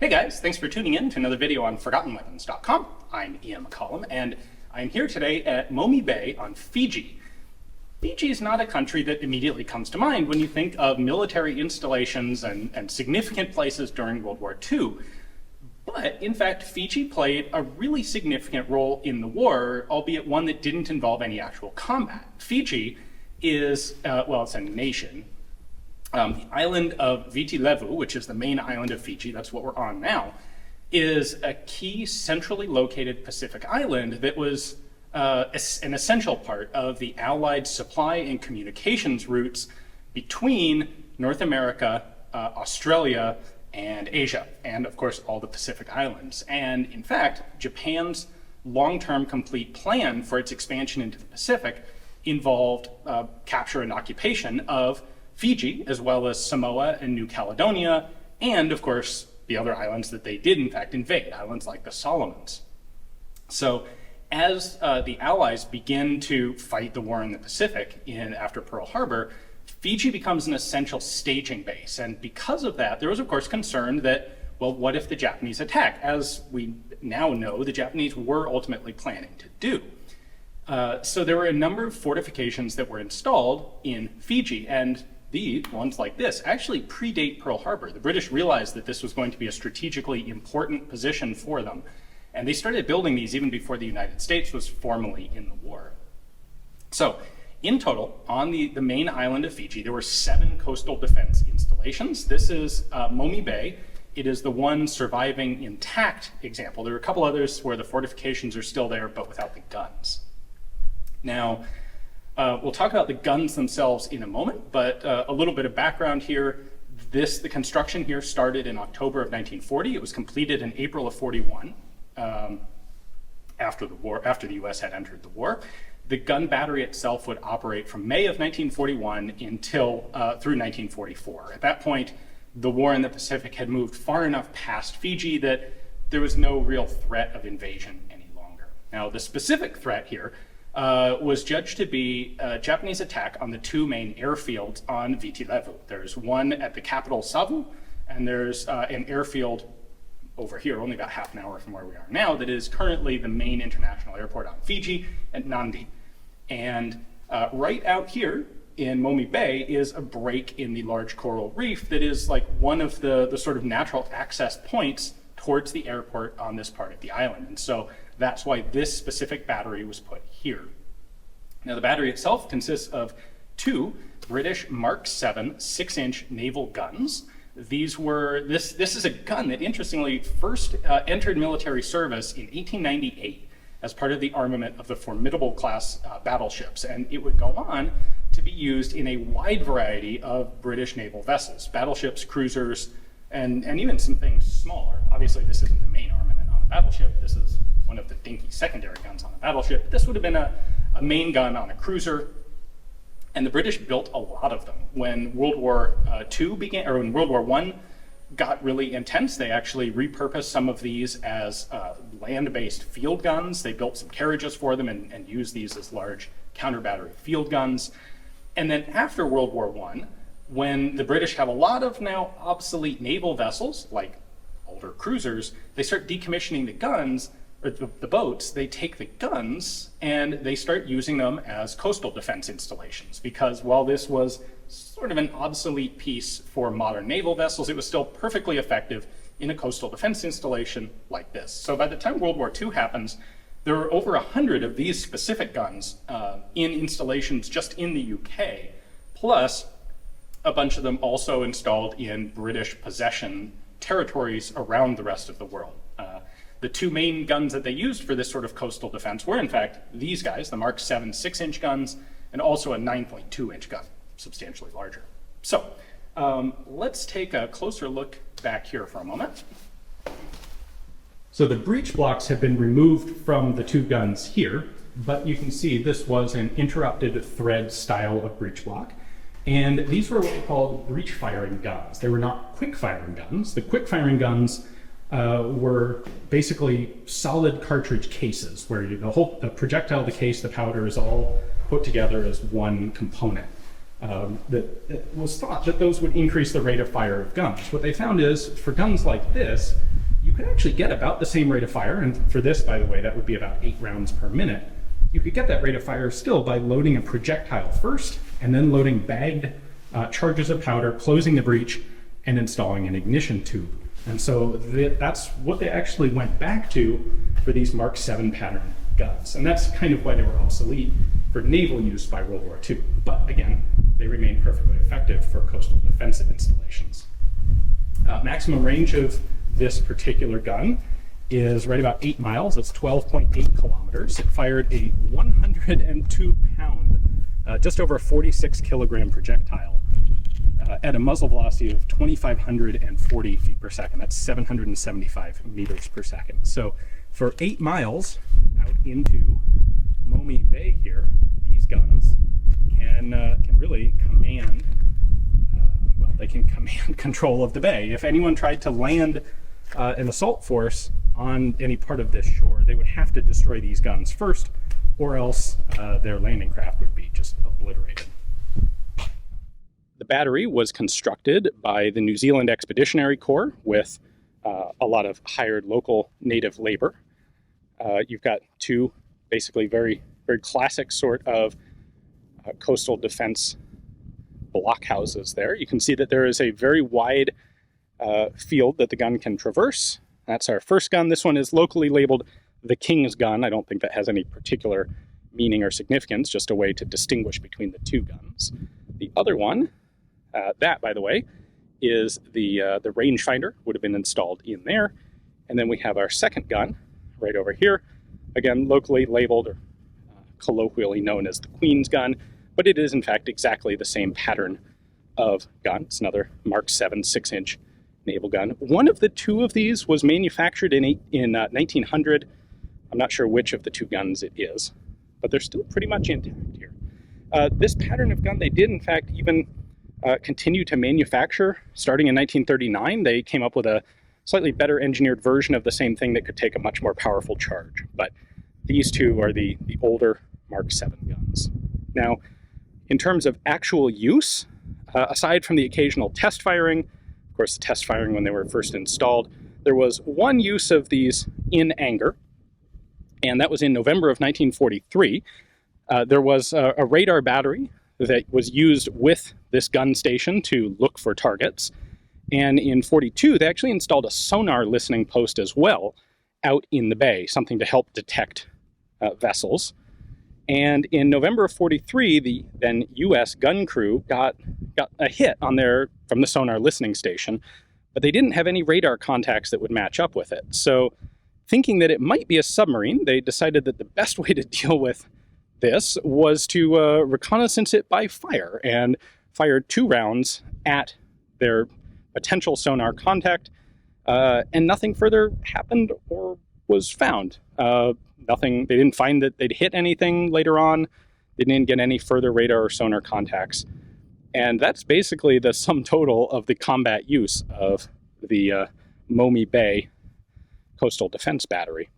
Hey guys, thanks for tuning in to another video on ForgottenWeapons.com. I'm MkVII, and I'm here today at Momi Bay on Fiji. Fiji is not a country that immediately comes to mind when you think of military installations and significant places during World War II. But in fact, Fiji played a really significant role in the war, albeit one that didn't involve any actual combat. Fiji is, well, it's a nation. The island of Viti-Levu, which is the main island of Fiji, that's what we're on now, is a key centrally located Pacific island that was an essential part of the Allied supply and communications routes between North America, Australia, and Asia, and of course all the Pacific Islands. And in fact, Japan's long-term complete plan for its expansion into the Pacific involved capture and occupation of Fiji, as well as Samoa and New Caledonia, and of course the other islands that they did in fact invade, islands like the Solomons. So as the Allies begin to fight the war in the Pacific after Pearl Harbor, Fiji becomes an essential staging base. And because of that, there was of course concern that, well, what if the Japanese attack? As we now know, the Japanese were ultimately planning to do. So there were a number of fortifications that were installed in Fiji, and these ones like this actually predate Pearl Harbor. The British realized that this was going to be a strategically important position for them, and they started building these even before the United States was formally in the war. So in total, on the main island of Fiji, there were 7 coastal defense installations. This is Momi Bay. It is the one surviving intact example. There are a couple others where the fortifications are still there, but without the guns. Now, we'll talk about the guns themselves in a moment, but a little bit of background here. The construction here started in October of 1940. It was completed in April of 41, after the US had entered the war. The gun battery itself would operate from May of 1941 until through 1944. At that point, the war in the Pacific had moved far enough past Fiji that there was no real threat of invasion any longer. Now, the specific threat here was judged to be a Japanese attack on the 2 main airfields on Viti-Levu. There's one at the capital, Suva, and there's an airfield over here, only about half an hour from where we are now, that is currently the main international airport on Fiji at Nadi. And right out here in Momi Bay is a break in the large coral reef that is like one of the sort of natural access points towards the airport on this part of the island. And so that's why this specific battery was put here. Now the battery itself consists of 2 British MkVII 6-inch naval guns. This is a gun that interestingly first entered military service in 1898 as part of the armament of the Formidable class battleships, and it would go on to be used in a wide variety of British naval vessels, battleships, cruisers, and even some things smaller. Obviously this isn't the main armament on a battleship, this is one of the dinky secondary guns on a battleship. This would have been a main gun on a cruiser, and the British built a lot of them. When World War II began, or when World War I got really intense, they actually repurposed some of these as land-based field guns. They built some carriages for them and used these as large counter-battery field guns. And then after World War I, when the British have a lot of now obsolete naval vessels, like older cruisers, they start decommissioning the guns, or the boats. They take the guns and they start using them as coastal defense installations, because while this was sort of an obsolete piece for modern naval vessels, it was still perfectly effective in a coastal defense installation like this. So by the time World War II happens, there are over 100 of these specific guns in installations just in the UK, plus a bunch of them also installed in British possession territories around the rest of the world. The 2 main guns that they used for this sort of coastal defense were in fact these guys, the MkVII 6-inch guns, and also a 9.2-inch gun, substantially larger. So let's take a closer look back here for a moment. So the breech blocks have been removed from the 2 guns here, but you can see this was an interrupted thread style of breech block. And these were what we called breech firing guns. They were not quick firing guns. The quick firing guns were basically solid cartridge cases where the projectile, the case, the powder is all put together as one component. It was thought that those would increase the rate of fire of guns. What they found is, for guns like this, could actually get about the same rate of fire. And for this, by the way, that would be about 8 rounds per minute. You could get that rate of fire still by loading a projectile first, and then loading bagged charges of powder, closing the breech, and installing an ignition tube. And so that's what they actually went back to for these Mark VII pattern guns. And that's kind of why they were obsolete for naval use by World War II. But again, they remain perfectly effective for coastal defensive installations. Maximum range of this particular gun is right about 8 miles. It's 12.8 kilometers. It fired a 102-pound, just over 46 kilogram projectile at a muzzle velocity of 2,540 feet per second. That's 775 meters per second. So for 8 miles out into Momi Bay here, these guns can really command, they can command control of the bay. If anyone tried to land an assault force on any part of this shore, they would have to destroy these guns first, or else their landing craft would be just obliterated. The battery was constructed by the New Zealand Expeditionary Corps with a lot of hired local native labor. You've got two basically very classic sort of coastal defense blockhouses there. You can see that there is a very wide field that the gun can traverse. That's our first gun. This one is locally labeled the King's gun. I don't think that has any particular meaning or significance, just a way to distinguish between the two guns. The other one, that, by the way, is the rangefinder, would have been installed in there. And then we have our second gun right over here, again, locally labeled or colloquially known as the Queen's gun, but it is in fact exactly the same pattern of gun. It's another Mark VII 6-inch naval gun. One of the two of these was manufactured in 1900. I'm not sure which of the two guns it is, but they're still pretty much intact here. This pattern of gun, they did in fact even continue to manufacture starting in 1939. They came up with a slightly better engineered version of the same thing that could take a much more powerful charge. But these two are the older Mark VII guns. Now, in terms of actual use, aside from the occasional test firing, of course the test firing when they were first installed, there was one use of these in anger, and that was in November of 1943. There was a radar battery that was used with this gun station to look for targets. And in 42, they actually installed a sonar listening post as well out in the bay, something to help detect vessels. And in November of 43, the then U.S. gun crew got a hit on from the sonar listening station, but they didn't have any radar contacts that would match up with it. So thinking that it might be a submarine, they decided that the best way to deal with this was to reconnaissance it by fire, and fired 2 rounds at their potential sonar contact, and nothing further happened or was found. They didn't find that they'd hit anything later on. They didn't get any further radar or sonar contacts. And that's basically the sum total of the combat use of the Momi Bay Coastal Defense Battery.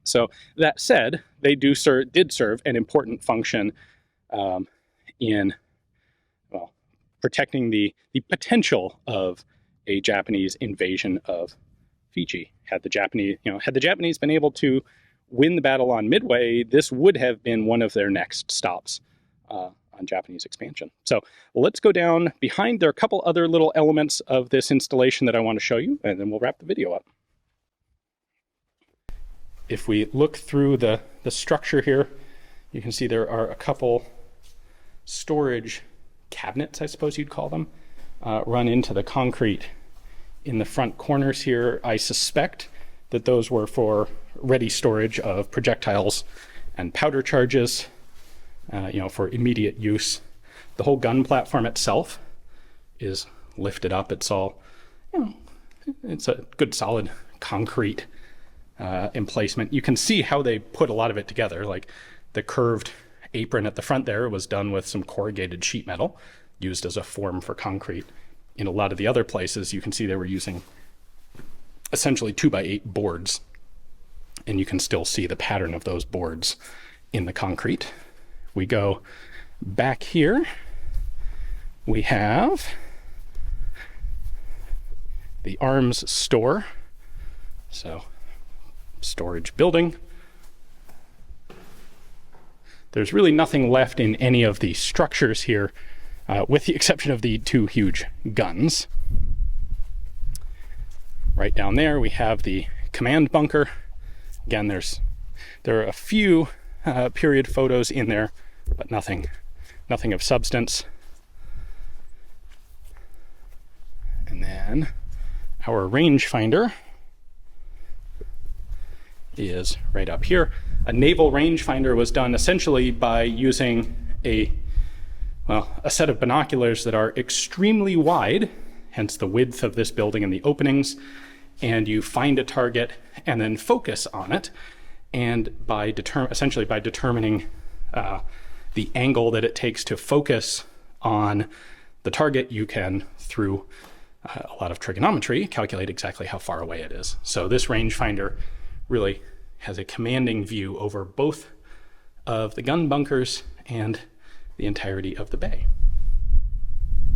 So that said, they did serve an important function in protecting the potential of a Japanese invasion of Fiji. Had the Japanese been able to win the battle on Midway, this would have been one of their next stops on Japanese expansion. So let's go down behind. There are a couple other little elements of this installation that I want to show you, and then we'll wrap the video up. If we look through the structure here, you can see there are a couple storage cabinets, I suppose you'd call them, run into the concrete in the front corners here. I suspect that those were for ready storage of projectiles and powder charges, for immediate use. The whole gun platform itself is lifted up. It's all, it's a good solid concrete emplacement. You can see how they put a lot of it together. Like the curved apron at the front there was done with some corrugated sheet metal used as a form for concrete. In a lot of the other places, you can see they were using essentially 2x8 boards, and you can still see the pattern of those boards in the concrete. We go back here. We have the arms store So, storage building. There's really nothing left in any of the structures here, with the exception of the two huge guns. Right down there, we have the command bunker. Again, there are a few period photos in there, but nothing of substance. And then our rangefinder is right up here. A naval rangefinder was done essentially by using a set of binoculars that are extremely wide, hence the width of this building and the openings, and you find a target and then focus on it, and essentially by determining the angle that it takes to focus on the target, you can, through a lot of trigonometry, calculate exactly how far away it is. So this rangefinder really has a commanding view over both of the gun bunkers and the entirety of the bay.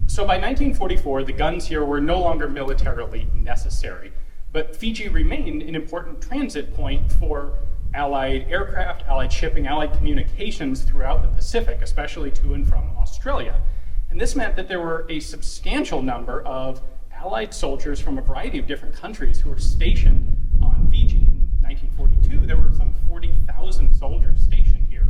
So by 1944, the guns here were no longer militarily necessary, but Fiji remained an important transit point for Allied aircraft, Allied shipping, Allied communications throughout the Pacific, especially to and from Australia. And this meant that there were a substantial number of Allied soldiers from a variety of different countries who were stationed on Fiji. In 1942, there were some 40,000 soldiers stationed here.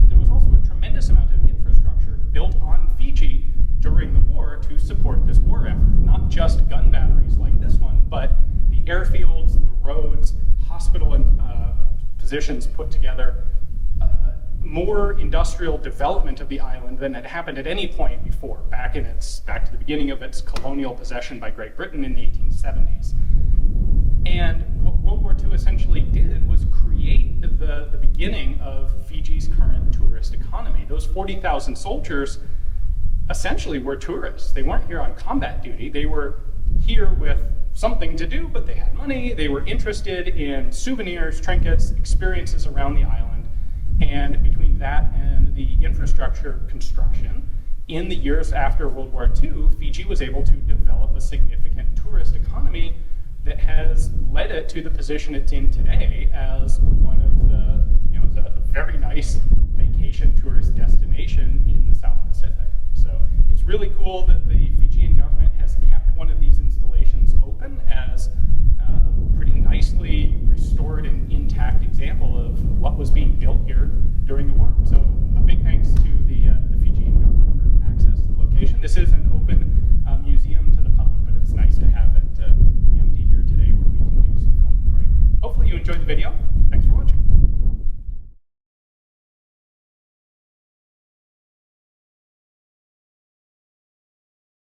There was also a tremendous amount of infrastructure built on Fiji during the war to support this war effort. Not just gun batteries like this one, but the airfields, the roads, hospital and positions put together, more industrial development of the island than had happened at any point before, back to the beginning of its colonial possession by Great Britain in the 1870s. And what World War II essentially did was create the beginning of Fiji's current tourist economy. Those 40,000 soldiers essentially were tourists. They weren't here on combat duty. They were here with something to do, but they had money. They were interested in souvenirs, trinkets, experiences around the island. And between that and the infrastructure construction, in the years after World War II, Fiji was able to develop a significant tourist economy that has led it to the position it's in today as one of a very nice vacation tourist destination in the South Pacific. So it's really cool that the Fijian government has kept one of these installations open as a pretty nicely restored and intact example of what was being built here during the war. So a big thanks to the Fijian government for access to the location. This is an open museum to the public, but it's nice to have it empty here today where we can do some filming for you. Hopefully you enjoyed the video.